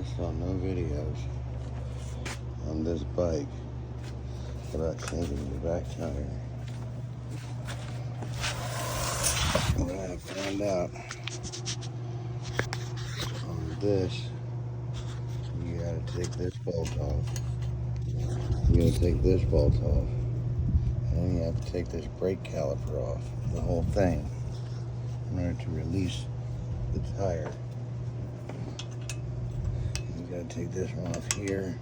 I saw no videos on this bike about changing the back tire. What I found out on this, you gotta take this bolt off. You gotta take this bolt off. And you have to take this brake caliper off, the whole thing, in order to release the tire. You gotta take this one off here.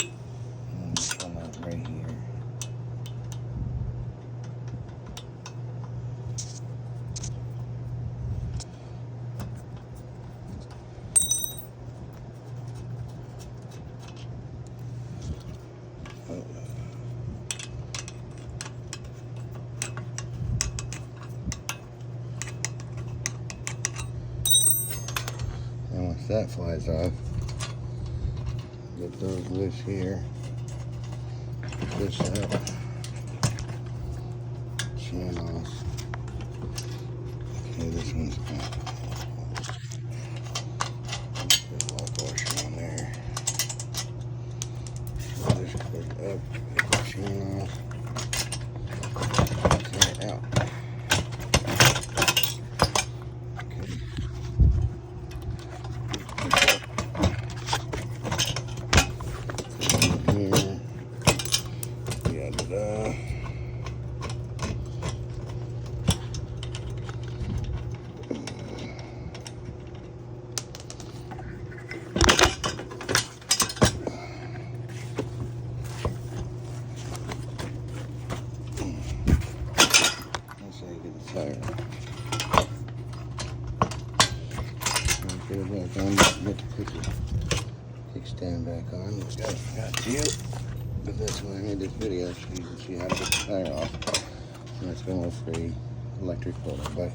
And this one off right here. And once that flies off, get those loose here. Push that chain off. Okay, this one's out. Put a little washer on there. Pull this quick up, get the chain off. Tear it out. Tire. Put it back on. Get the kickstand back on. Got you. But that's why I made this video, so you can see how to get the tire off. And it's going for the electric motorbike.